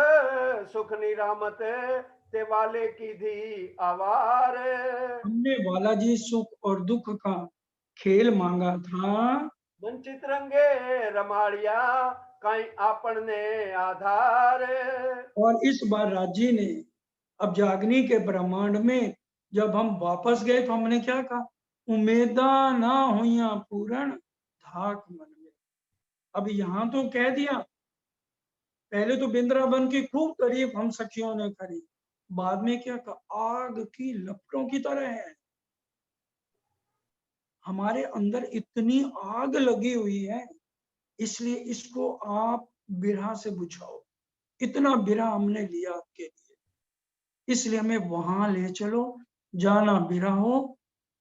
सुख निरामत ते वाले की धी आवार. हमने बालाजी सुख और दुख का खेल मांगा था, वंचित रंगे रमाड़िया कहीं आपन ने आधार. और इस बार राज्य ने, अब जागनी के ब्रह्मांड में जब हम वापस गए तो हमने क्या कहा, उम्मीदा ना हुईया पूर्ण धाक मन में। अब यहाँ तो कह दिया, पहले तो बिंद्रावन की खूब तारीफ हम सखियों ने करी, बाद में क्या कहा, आग की लपटों की तरह है, हमारे अंदर इतनी आग लगी हुई है, इसलिए इसको आप बिरहा से बुझाओ, इतना बिरहा हमने लिया आपके लिए, इसलिए हमें वहां ले चलो जहां ना बिरहा हो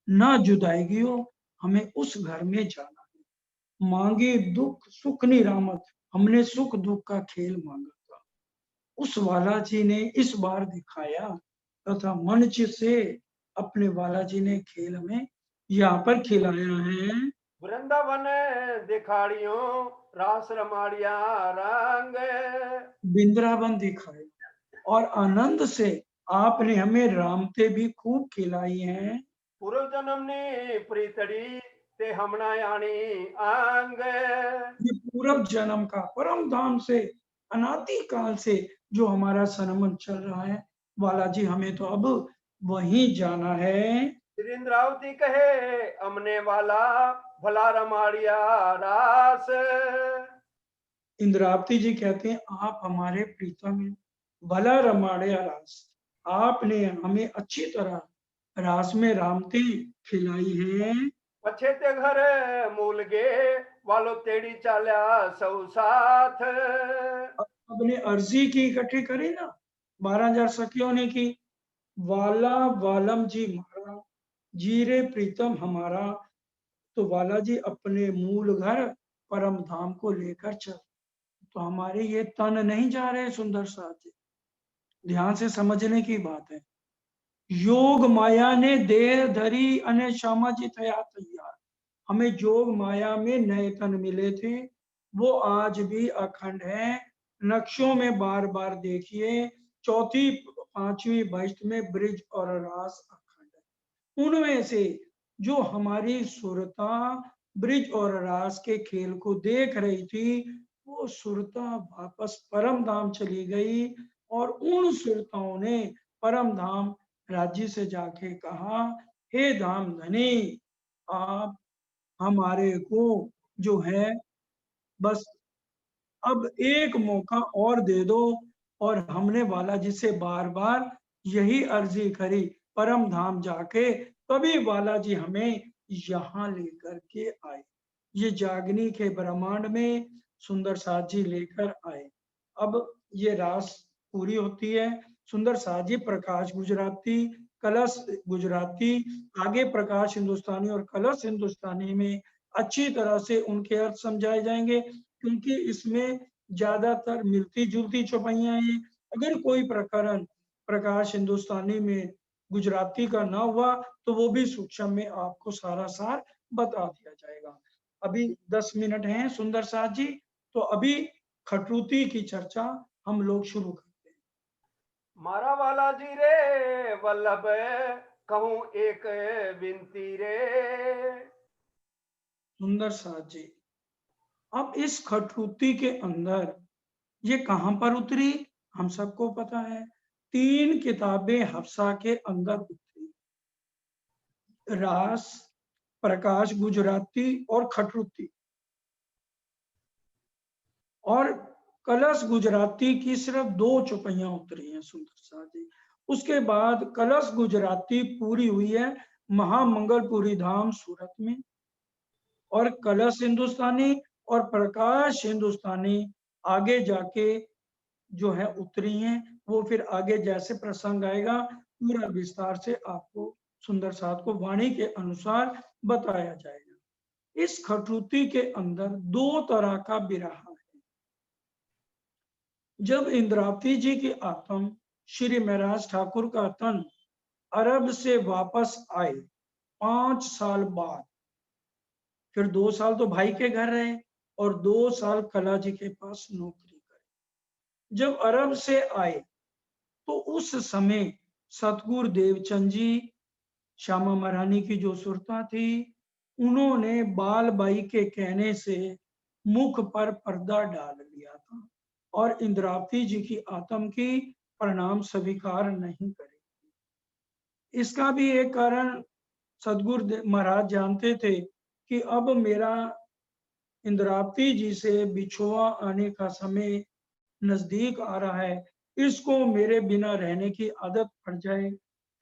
ना जुदाई हो, हमें उस घर में जाना है। मांगे दुख सुख निरामत, हमने सुख दुख का खेल मांगा था, उस वाला जी ने इस बार दिखाया तथा मंच से अपने वाला जी ने खेल हमें यहाँ पर खिलाया है। वृंदावन दिखाड़ियों रास रमाड़िया रंग. वृंदावन दिखाए और आनंद से आपने हमें रामते भी खूब खिलाई हैं। पूर्व जन्म ने प्रीतड़ी ते हमना यानी आंग. ये पूर्व जन्म का परम धाम से अनादि काल से जो हमारा सनमन चल रहा है, वाला जी हमें तो अब वहीं जाना है। इंद्रावती कहे अमने वाला भला रमाड़िया रास. इंद्रावती जी कहते हैं आप हमारे प्रीतम हैं, भला रमाड़े रास, आपने हमें अच्छी तरह रास में रामती खिलाई है। पछे ते घर मूल गे वालो तेड़ी चाल्या सौ साथ. अपने अर्जी की इकट्ठी करी ना, 12,000 सखियों ने की, वाला वालम जी मारा, जीरे प्रीतम हमारा, तो वाला जी अपने मूल घर परम धाम को लेकर चल। तो हमारे ये तन नहीं जा रहे सुंदर साथी, ध्यान से समझने की बात है, योग माया ने देह धरी अने शामाजी थया तैयार। हमें जोग माया में नए तन मिले थे, वो आज भी अखंड है। नक्शों में बार बार देखिए, चौथी पांचवी बस्ट में ब्रिज और रास अखंड है। उनमें से जो हमारी सुरता ब्रिज और रास के खेल को देख रही थी, वो सुरता वापस परम धाम चली गई और उन सुरताओं ने परम धाम राज्य से जाके कहा, हे धाम धनी, आप हमारे को जो है बस अब एक मौका और दे दो। और हमने बालाजी से बार बार यही अर्जी करी, परम धाम जाके तभी बालाजी हमें यहाँ लेकर के आए। ये जागनी के ब्रह्मांड में सुंदर साथ जी लेकर आए। अब ये रास पूरी होती है। सुंदर साथ जी प्रकाश गुजराती, कलश गुजराती, आगे प्रकाश हिंदुस्तानी और कलश हिंदुस्तानी में अच्छी तरह से उनके अर्थ समझाए जाएंगे, क्योंकि इसमें ज्यादातर मिलती जुलती चौपाइयां हैं। अगर कोई प्रकरण प्रकाश हिंदुस्तानी में गुजराती का ना हुआ तो वो भी सूक्ष्म में आपको सारा सार बता दिया जाएगा। अभी 10 मिनट हैं सुंदर साथ जी, तो अभी खटरूती की चर्चा हम लोग शुरू करते हैं। मारा वाला जी रे वल्लभ कहूं एक विनती रे। सुंदर साथ जी, अब इस खटरूती के अंदर ये कहां पर उतरी, हम सबको पता है। 3 किताबें हफ्सा के अंदर उतरी, रास, प्रकाश गुजराती और खटरूती। और कलश गुजराती की सिर्फ 2 चौपाइयां उतरी हैं सुंदर साथ जी। उसके बाद कलश गुजराती पूरी हुई है महामंगलपुरी धाम सूरत में, और कलश हिंदुस्तानी और प्रकाश हिंदुस्तानी आगे जाके जो है उतरी हैं। वो फिर आगे जैसे प्रसंग आएगा पूरा विस्तार से आपको सुंदर साथ को वाणी के अनुसार बताया जाएगा। इस खटरूती के अंदर 2 तरह का बिरहा है। जब इंद्रावती जी की आत्म श्री महराज ठाकुर का तन अरब से वापस आए 5 साल बाद, फिर 2 साल तो भाई के घर रहे और 2 साल कला जी के पास नौकरी करी। जब अरब से आए तो उस समय सतगुरु देवचंद जी, श्यामा महारानी की जो सुरता थी, उन्होंने बाल बाई के कहने से मुख पर पर्दा डाल लिया था और इंद्रावती जी की आत्म की प्रणाम स्वीकार नहीं करेगी। इसका भी एक कारण सतगुरु महाराज जानते थे कि अब मेरा इंद्रावती जी से बिछुआ आने का समय नजदीक आ रहा है, इसको मेरे बिना रहने की आदत पड़ जाए।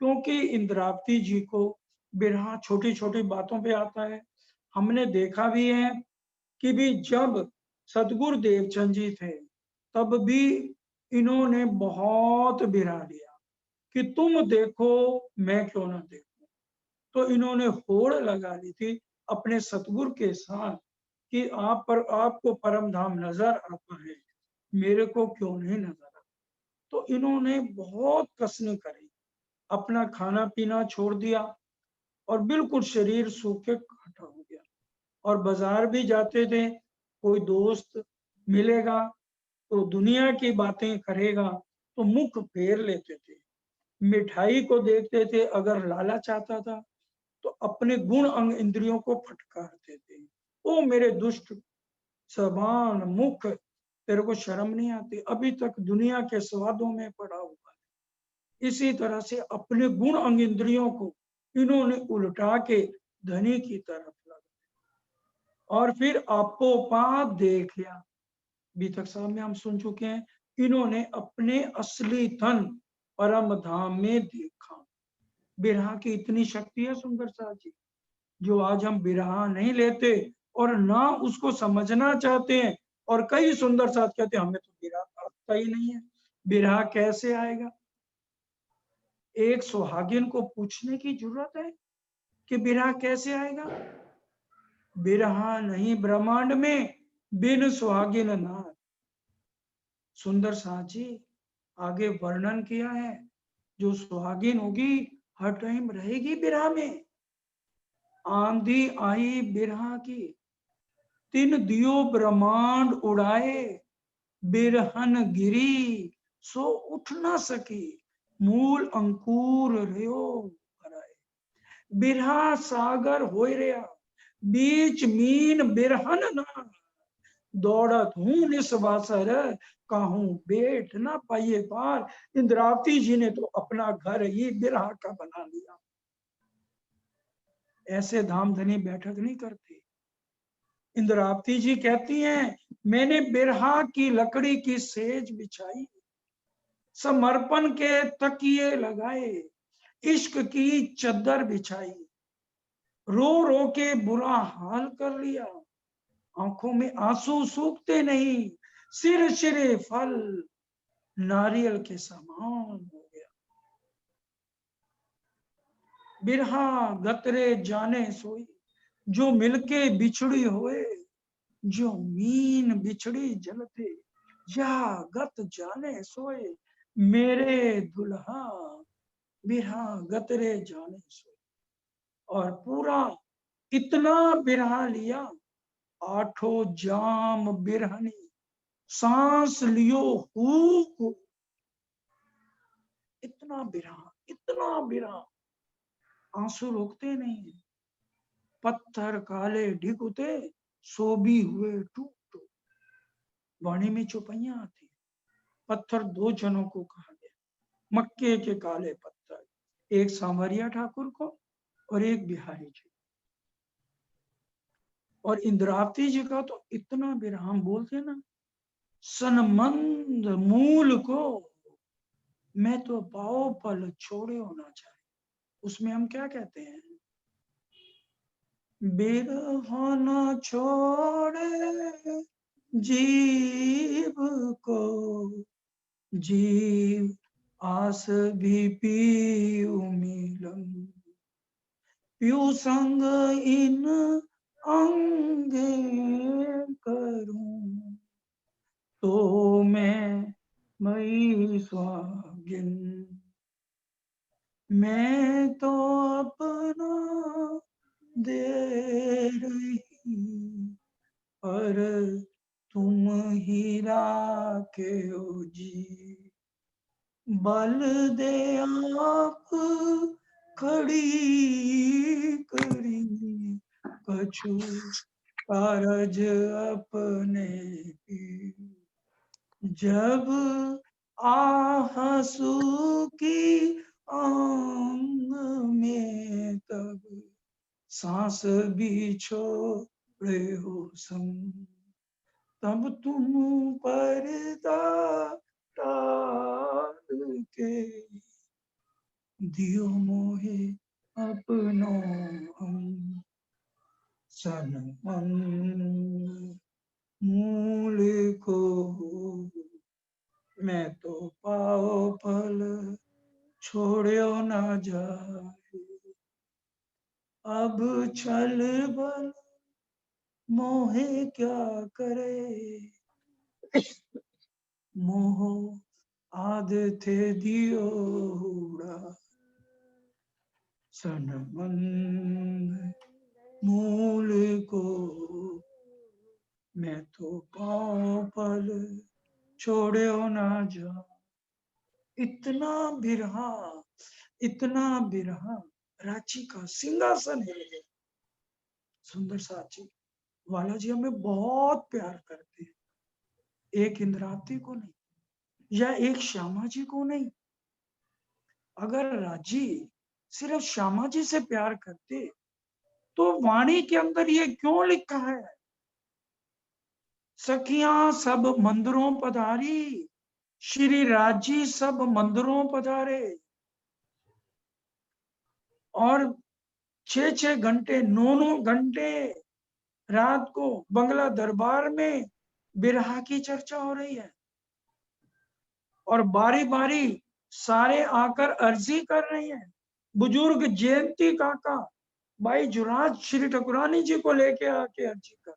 क्योंकि इंद्रावती जी को बिरहा छोटी छोटी बातों पे आता है। हमने देखा भी है कि भी जब सतगुरु देवचंद जी थे तब भी इन्होंने बहुत बिरहा लिया कि तुम देखो मैं क्यों ना देखूं। तो इन्होंने होड़ लगा ली थी अपने सतगुरु के साथ कि आप पर आपको परम धाम नजर आता है, मेरे को क्यों नहीं नजर आता। तो इन्होंने बहुत कसनी करी, अपना खाना पीना छोड़ दिया और बिल्कुल शरीर सूखे काटा हो गया। और बाजार भी जाते थे, कोई दोस्त मिलेगा तो दुनिया की बातें करेगा तो मुख फेर लेते थे। मिठाई को देखते थे, अगर लालच आता था तो अपने गुण अंग इंद्रियों को फटकारते थे। ओ मेरे दुष्ट जबान मुख, तेरे को शर्म नहीं आती, अभी तक दुनिया के स्वादों में पड़ा हुआ है। इसी तरह से अपने गुण अंग इंद्रियों को इन्होंने उल्टा के धनी की तरफ लगा और फिर आपो पाप देख लिया। बीतक साहब में हम सुन चुके हैं, इन्होंने अपने असली धन परम धाम में देखा। बिरहा की इतनी शक्ति है सुंदर साथ जी, जो आज हम बिरहा नहीं लेते और ना उसको समझना चाहते हैं। और कई सुंदर साथ कहते हैं हमें तो बिरहा आता ही नहीं है, बिरहा कैसे आएगा। एक सुहागिन को पूछने की जरूरत है कि बिरहा कैसे आएगा। बिरहा नहीं ब्रह्मांड में बिन सुहागिन नाथ। सुंदर साथ जी आगे वर्णन किया है, जो सुहागिन होगी हर टाइम रहेगी बिरहा में। आंधी आई बिरहा की, तीन दियो ब्रह्मांड उड़ाए, बिरहन गिरी सो उठ ना सकी, मूल अंकुर रहो भराए। बिरहा सागर होय रहा, बीच मीन बिरहन ना, दौड़त हूं निस्वासर, कहूं बेट ना पाइए पार। इंद्रावती जी ने तो अपना घर ही बिरहा का बना लिया। ऐसे धामधनी बैठक नहीं करते। इंद्रावती जी कहती हैं, मैंने बिरहा की लकड़ी की सेज बिछाई, समर्पण के तकिए लगाए, इश्क की चद्दर बिछाई, रो रो के बुरा हाल कर लिया, आंखों में आंसू सूखते नहीं, सिर सिरे फल नारियल के समान हो गया। बिरहा गतरे जाने सोई, जो मिलके बिछड़ी हुए, जो मीन बिछड़ी जलते, या गत जाने सोए, मेरे दुल्हा बिरहा गतरे जाने सोए। और पूरा इतना बिरहा लिया, आठों जाम बिरहनी, सांस लियो हूक, इतना बिरहा, इतना बिरहा, आंसू रोकते नहीं। पत्थर काले ढिकुते, सोबी हुए टूट टूट। वाणी में चौपाइयां आती, पत्थर दो जनों को कहा गया, मक्के के काले पत्थर, एक सांवरिया ठाकुर को और एक बिहारी जी। और इंद्रावती जी का तो इतना विराम बोलते ना, सनमंद मूल को मैं तो पाओ पल छोड़े होना चाहे। उसमें हम क्या कहते हैं, बिरहा न छोड़े जीव को, जीव आस भी पीऊ मिलन, पीऊ संग इन अंगे करूं, तो मैं मई स्वागिन। मैं तो अपना दे रही, पर तुम ही राखे हो जी, बल दे आप खड़ी करी, कछु कारज अपने की, जब आहसू की आंग में, तब सांस भी छोड़े हो संग, तब तुम पर्दा टाल के दियो मोहे अपनों हम, सनमन मूल को मैं तो पाओ पल छोड़ो ना जाए, अब छल बल मोहे क्या करे, मोह आद थे दियोड़ा, सनमन मूल को मैं तो पाओ पल छोड़ो ना जा। इतना बिरहा, इतना बिरहा, रांची का सिंहासन हिल गया। सुंदर साची वाला जी हमें बहुत प्यार करते हैं, एक इंद्रावती को नहीं या एक श्यामा जी को नहीं। अगर राजी सिर्फ श्यामा जी से प्यार करते तो वाणी के अंदर ये क्यों लिखा है, सखियां सब मंदिरों पधारी, श्री राजी सब मंदिरों पधारे, और 6-6 घंटे 9-9 घंटे रात को बंगला दरबार में बिरहा की चर्चा हो रही है, और बारी बारी सारे आकर अर्जी कर रहे हैं। बुजुर्ग जयंती काका भाई जुराज श्री ठकुरानी जी को लेके आके अर्जी कर,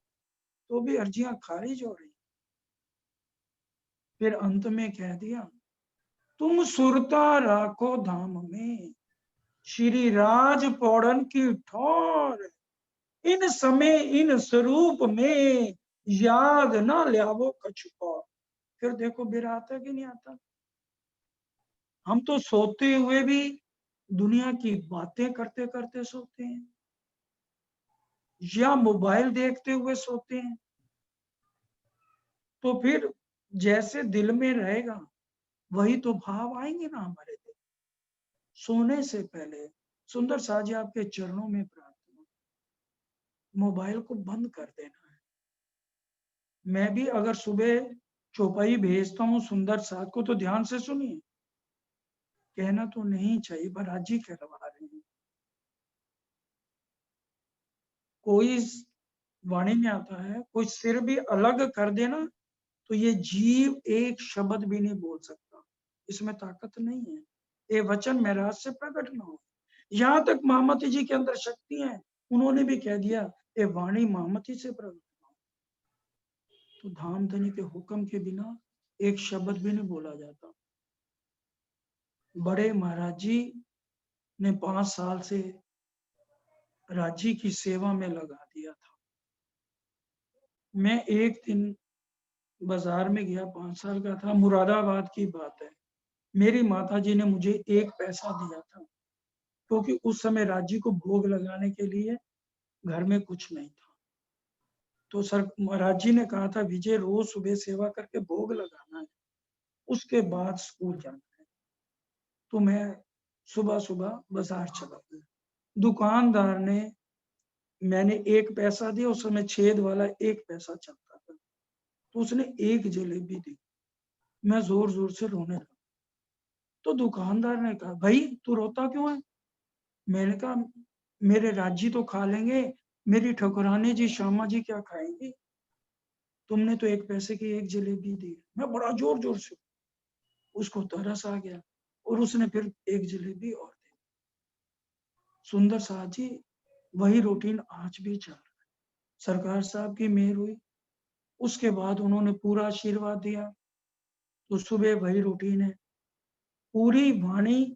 तो भी अर्जियां खारिज हो रही। फिर अंत में कह दिया, तुम सुरता राखो धाम में, श्री राज पौड़न की ठौर, इन समय इन स्वरूप में याद ना ल्यावो कछु और। फिर देखो बिरहा आता कि नहीं आता। हम तो सोते हुए भी दुनिया की बातें करते करते सोते हैं, या मोबाइल देखते हुए सोते हैं। तो फिर जैसे दिल में रहेगा वही तो भाव आएंगे ना हमारे दिल। सोने से पहले सुंदर साजी आपके चरणों में प्रार्थना, मोबाइल को बंद कर देना है। मैं भी अगर सुबह चौपाई भेजता हूँ सुंदर साज को तो ध्यान से सुनिए, कहना तो नहीं चाहिए पर आज ही कहलवा रहे हैं। कोई वाणी में आता है, कोई सिर भी अलग कर देना तो ये जीव एक शब्द भी नहीं बोल सकता, इसमें ताकत नहीं है। ये वचन महराज से प्रकट न हो। यहाँ तक महामती जी के अंदर शक्ति है, उन्होंने भी कह दिया ये वाणी महामती से प्रकट न हो। तो धाम धनी के हुक्म के बिना एक शब्द भी नहीं बोला जाता। बड़े महाराज जी ने 5 साल से राज्य की सेवा में लगा दिया था। मैं एक दिन बाजार में गया, 5 साल का था, मुरादाबाद की बात है। मेरी माता जी ने मुझे 1 पैसा दिया था, क्योंकि उस समय राज्य को भोग लगाने के लिए घर में कुछ नहीं था। तो सर महाराज जी ने कहा था विजय रोज सुबह सेवा करके भोग लगाना है, उसके बाद स्कूल जाना है। तो मैं सुबह सुबह बाजार चला गया। दुकानदार ने, मैंने 1 पैसा दिया, उस समय छेद वाला 1 पैसा चलता था, तो उसने 1 जलेबी दी। मैं जोर जोर से रोने लगा। तो दुकानदार ने कहा भाई तू रोता क्यों है? मैंने कहा मेरे राज्य तो खा लेंगे, मेरी ठकुरानी जी श्यामा जी क्या खाएंगी? तुमने तो 1 पैसे की 1 जलेबी दी। मैं बड़ा जोर जोर से, उसको तरस आ गया और उसने फिर 1 जलेबी और दी। सुंदर साहब जी वही रूटीन आज भी चल रहा है। सरकार साहब की मेहर हुई, उसके बाद उन्होंने पूरा आशीर्वाद दिया, तो सुबह वही रूटीन है। पूरी वाणी,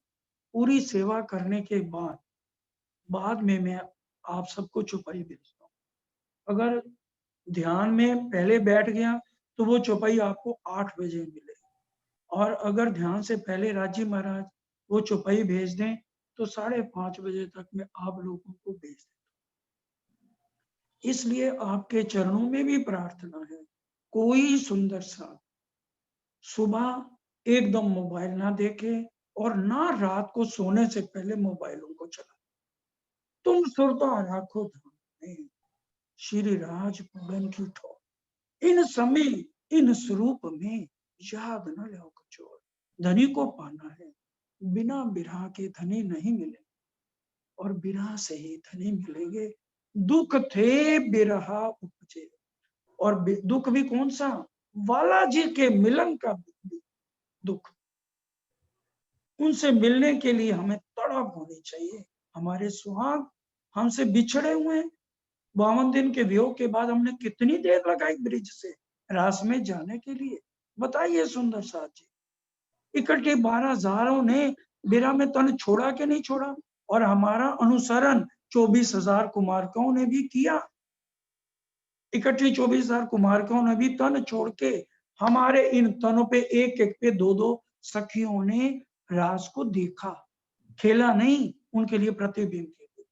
पूरी सेवा करने के बाद में मैं आप सबको चौपाई भेजता हूँ। अगर ध्यान में पहले बैठ गया तो वो चौपाई आपको 8 बजे मिलेगी, और अगर ध्यान से पहले राजी महाराज वो चौपाई भेज दें तो 5:30 बजे तक मैं आप लोगों को भेज देता हूँ। इसलिए आपके चरणों में भी प्रार्थना है, कोई सुंदर सा सुबह एकदम मोबाइल ना देखे और ना रात को सोने से पहले मोबाइलों को चला। तुम सुरता राखो धाम में, श्री राज पूरन की ठोर, इन समय इन स्वरूप में याद न लो कचोर। धनी को पाना है, बिना बिरहा के धनी नहीं मिले, और बिरहा से ही धनी मिलेंगे। दुख थे बिरहा उपजे, और दुख भी कौन सा? वाला जी के मिलन का दुख। उनसे मिलने के लिए हमें तड़प होनी चाहिए। हमारे सुहाग हमसे बिछड़े हुए हैं। 52 दिन के वियोग के बाद हमने कितनी देर लगाई ब्रिज से रास में जाने के लिए, बताइए सुंदर साथ जी। इकट्ठे 12,000 ने बिरहा में तन छोड़ा कि नहीं छोड़ा, और हमारा अनुसरण 24,000 कुमारकों ने भी किया। इकट्ठी 24,000 कुमारकों ने भी तन छोड़ के हमारे इन तनों पे एक एक पे 2-2 सखियों ने रास को देखा, खेला नहीं, उनके लिए प्रतिबिंब के लिए।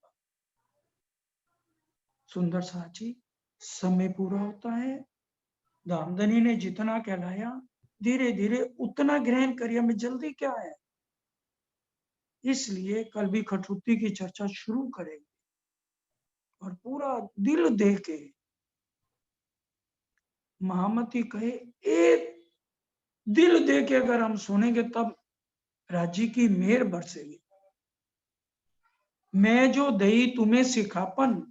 सुंदर साची, समय पूरा होता है। धामधनी ने जितना कहलाया धीरे धीरे उतना ग्रहण करिए, में जल्दी क्या है। इसलिए कल भी खटुती की चर्चा शुरू करेंगे, और पूरा दिल दे के महामती कहे एक दिल दे के अगर हम सुनेंगे तब राज्य की मेहर बरसेगी। मैं जो दई तुम्हें सिखापन,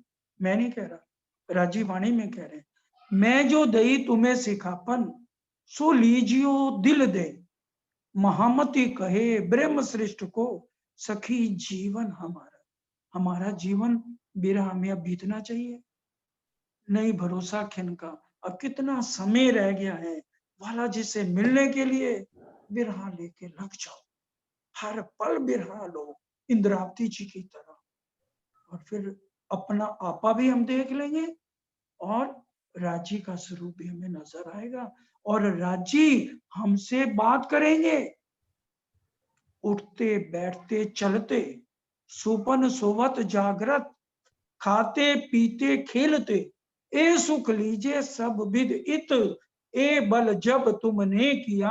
मैं नहीं कह रहा, राजीव वाणी में कह रहे हैं, मैं जो दई तुम्हें सिखापन सो लीजियो दिल दे। महामती कहे ब्रह्म श्रेष्ठ को सखी जीवन हमारा। हमारा जीवन बिरहा में अब बीतना चाहिए, नहीं भरोसा खिन का। अब कितना समय रह गया है वाला जी से मिलने के लिए। बिरहा लेके लग जाओ, हर पल बिरहा लो, इंद्रावती जी की तरह, और फिर अपना आपा भी हम देख लेंगे और राजी का स्वरूप भी हमें नजर आएगा, और राजी हमसे बात करेंगे। उठते बैठते चलते, सुपन सोवत जागृत, खाते पीते खेलते, ए सुख लीजे सब विद इत, ए बल जब तुमने किया,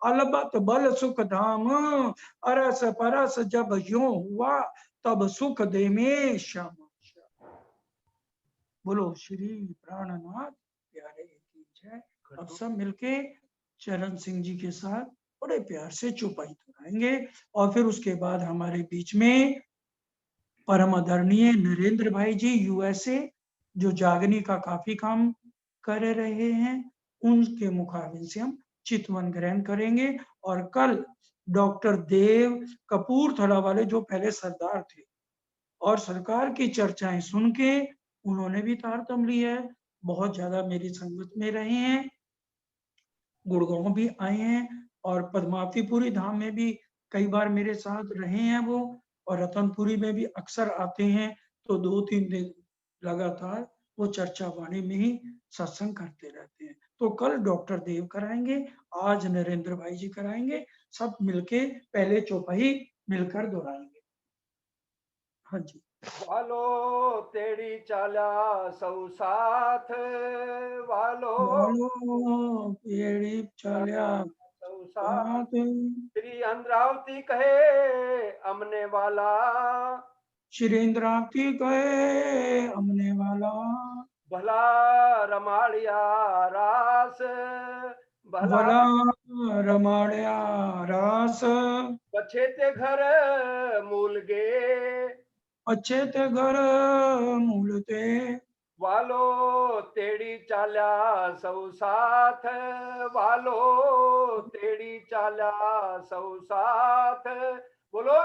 अलबत बल सुख धाम, अरस परस जब यो हुआ, तब सुख दे में श्याम। बोलो श्री प्राणनाथ प्यारे की जय। अब सब मिलके चरण सिंह जी के साथ बड़े प्यार से चौपाई कराएंगे, और फिर उसके बाद हमारे बीच में परम आदरणीय नरेंद्र भाई जी यूएसए, जो जागनी का काफी काम कर रहे हैं, उनके मुखारबिन से हम चितवन ग्रहण करेंगे। और कल डॉक्टर देव कपूरथला वाले, जो पहले सरदार थे और सरकार की चर्चाएं सुन के उन्होंने भी तारतम लिया है, बहुत ज्यादा मेरी संगत में रहे हैं, गुड़गांव भी आए हैं, और पद्मावतीपुरी धाम में भी कई बार मेरे साथ रहे हैं वो, और रतनपुरी में भी अक्सर आते हैं। तो 2-3 दिन लगातार वो चर्चा वाणी में ही सत्संग करते रहते हैं। तो कल डॉक्टर देव कराएंगे, आज नरेंद्र भाई जी कराएंगे, सब मिलके पहले चौपाई मिलकर दोहराएंगे। हाँ जी। वालो तेरी चाला सौ साथ, वालो वालो पेड़ी चलिया सौ साथ, साथ, श्री अंद्रावती कहे अमने वाला, श्रीन्द्रावती गए हमने वाला, भला रमाड़िया रास, भला भला रमाड़िया रास, बछे ते घर मूल गे, अच्छे ते घर मूलते, वालो तेरी चाल्या सौ साथ, वालो तेरी चाल्या सौ साथ, बोलो